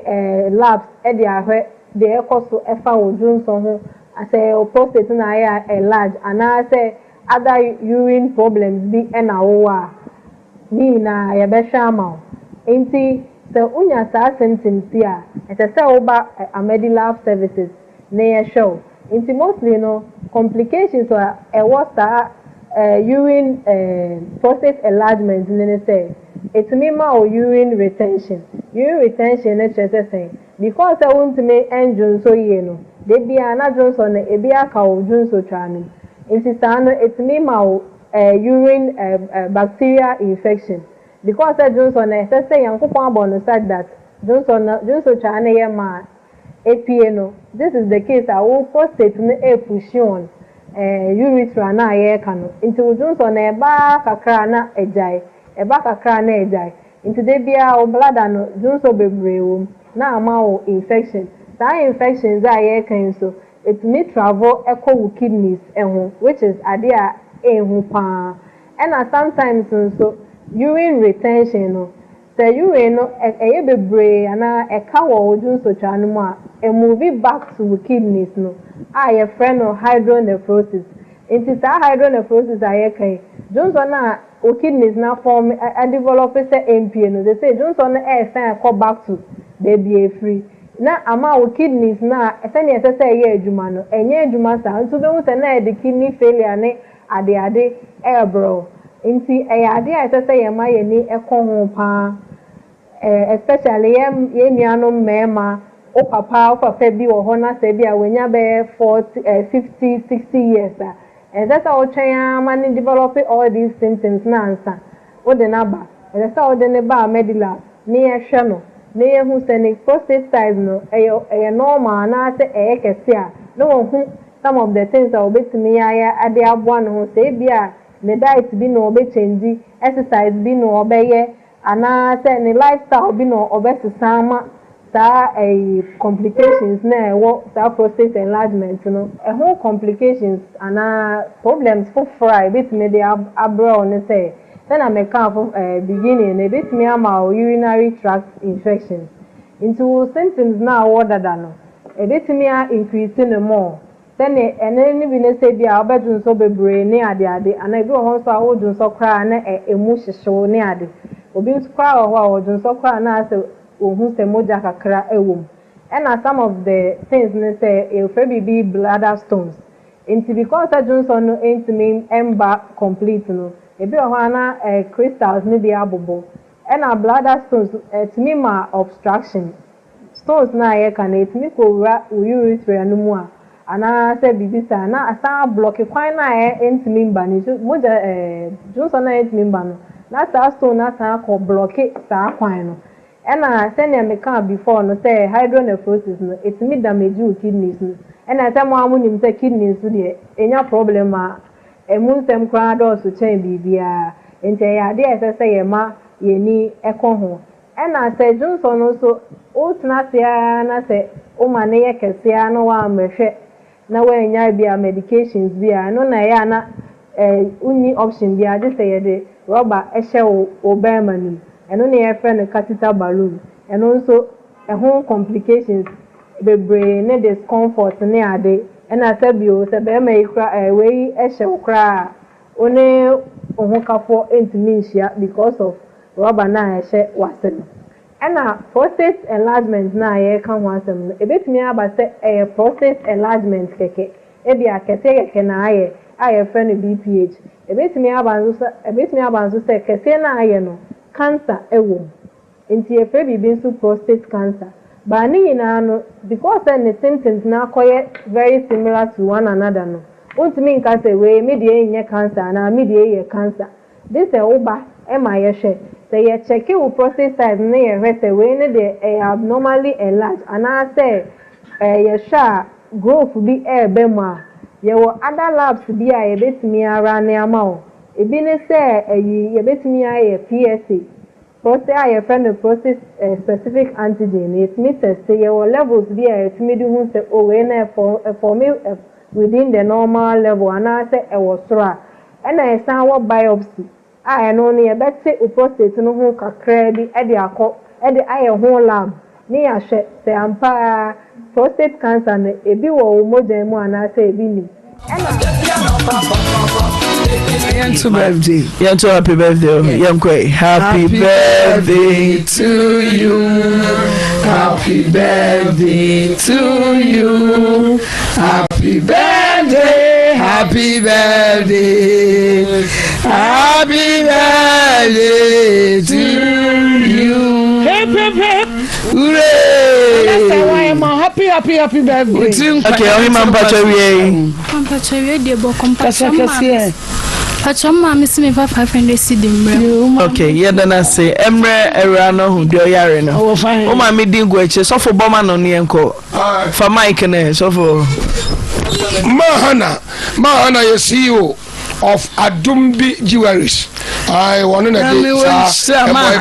S3: labs e dey ahwe the ekoso efa wo Johnson ho say prostate na ya large and I say other urine problems bi na wo a ni na ya be shama enti se unya sa symptoms ya e say oba a medical services na ya show enti mostly no complications are what urine prostate enlargement ne say it mean ma urine retention na say because I want to make engine so no they be an Johnson e be aka o Johnson twanu insistano it mean ma urine bacterial infection because Johnson say yankopon abon said that Johnson twanu ye ma APA no this is the case I will prostate no push on urethra na ye kanu into Johnson e ba kakra na ejai into they be a bladder no Johnson bebre na ama infection that infections are here can so it may travel echo kidneys which is adia pa and sometimes so urine retention no the urine no bebre ana e ka wo Johnson twanu move back to kidneys no your friend of hydronephrosis into that hydronephrosis Johnson o kidneys now form develop MP no they say Johnson come back to baby free na ama o kidneys na esene say ye adwuma no enye adwuma sa nso be hu say na the kidney failure ne ade bro nti ade say ye ma ye ni ekon ho pa especially ye nuano mema o papa bi wo ho na say bia wenya be 40 50 60 years that's how man develop all these symptoms na answer o de na ba that's how de ne ba medical ni ehwe no na ye hu say prostate size no normal na say kese a no hu some of the things that obetimi ya ade aboa no say bia ne diet bi no obe change exercise bi no obeye ana say ne lifestyle bi no obesama complications na prostate enlargement no whole complications and problems for fry bit me dey abroad ne say then I make beginning a bit me ama urinary tract infections into symptoms now order than a bit me increasing more then any bi say bia obedun so bebre ne ade and I go hon so awodun so kra na emu hyehyew ne ade obi kra ho awodun so kra na say ohun se moja kakra ewom and some of the things ne say e be bladder stones into because Johnson no ain't mean ember complete no e be ho na crystals ne dey abobo and bladder stones to me ma obstruction stones na ye can it me ko urethra no mu a ana say bibisa na asa block kwan na ain't mean ba ni moja Johnson na ain't mean ba no na sa stone na sa ko block sa kwan no and send me can before no say hydronephrosis no it me damage your kidneys no and I say mo amunim say kidneys so dey enya problem emu nsem kra do so chen bibia ente ya dey say ye ma ye ni ekon ho and I say Johnson also o tna sia na say o ma ne ye kese no wa mehwe na we nya bia medications bia no na ya na unyi option bia dey say ye dey rubber ehye o be mani and only a friend a catheter balloon and also a home complications the brain discomfort near day and I said you said be cry away a shall cry only for intimacia because of rubber na was and prostate enlargement na can once a bit me about say a prostate enlargement keke e be a kese na I friend BPH a bit me about say kese na no cancer ewo nti efe bibi nso prostate cancer ba ni na no because the symptoms na koye very similar to one another no untimi nka say we me dey nye cancer na me dey ye cancer this oba e ma ye hwe say ye check your prostate size na ye hwe say we ne dey abnormally enlarged and I say ye sha growth bi be ma ye wo other labs bi a ye betimi ara na ama o ebi ne say ye betimi aye PSA prostate aye friend of prostate specific antigen it means say your levels be it me do hu say o we na for me within the normal level and I say e was sura and I san what biopsy I no ne be say o prostate no hu kakra bi e de akọ e de aye ho lab ni ya hwe say ampa prostate cancer na ebi wo moja mu ana say ebi ni
S4: birthday. Happy birthday. Happy birthday to you. Happy birthday to you. Happy birthday. Happy birthday. Happy birthday to you.
S7: Hip hip hip.
S4: Hooray!
S7: That's why I'm happy birthday.
S4: Okay, only man pachawie.
S10: Pachawie de bo
S7: compassion.
S10: Pachama miss me 500 cedi.
S4: Okay, yeah dana say Emre Erano hu do yare no.
S7: Oh fine.
S4: O ma me din go eche so for boma no ne enko. For Mike ne so for
S6: Mahana you CEO of Adumbi Jewelries. I want to know say my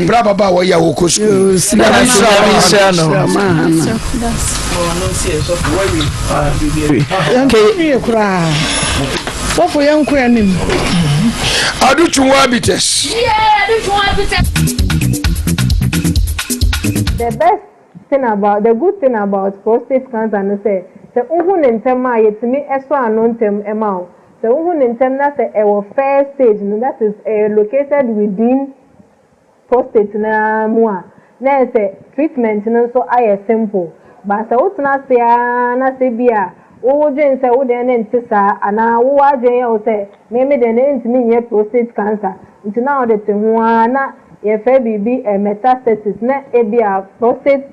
S6: braba wa ya wokosu.
S7: So for young queen.
S6: Adu chunwa bites.
S3: The best the good thing about prostate cancer no say who ntem a yetimi eso ano ntem ema o say who ntem na say first stage no that is located within prostate na mu a na say treatment no so aye simple but say utna say na say bia wo dwen say wo de na ntisa ana wo adwen ya wo say me de na ntimi nye prostate cancer nti na wo de te ho na ye fe bibi metastasis na ebia prostate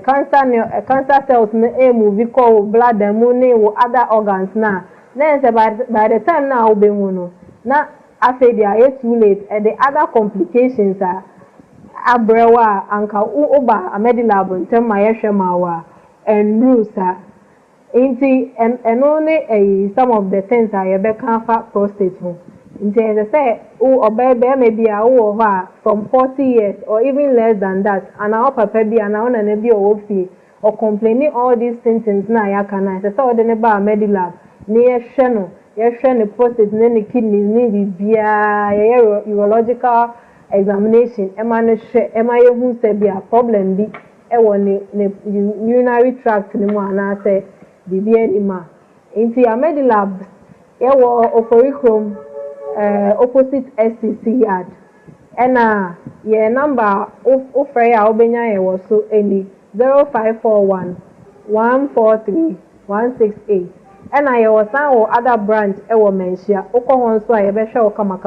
S3: cancer cells na movie called blood and money or other organs na then by the time now be no na after they are too late and the other complications are abrewa anka uba amedi lab ntem ma yehwe mawa and rules inti and only some of the things are be cancer prostate ho inti as I say obebe maybe a wo from 40 years or even less than that and our papa bi and our na bi o fi or complaining all these symptoms na ya kana say so the ba amedi lab ni yehwe no prostate ni kidney ni bibia urological examination ema no hwe ema yehu se bia problem bi ewo ne urinary tract ni mu ana se bibia ni ma inti amedi lab ewo okorikrom opposite SCC yard ena ye number of ya obenya ye wo so eni 0541 143 168 ena ye wo san wo other branch ewo menhia ukọ hon so a ye be hwe wo kama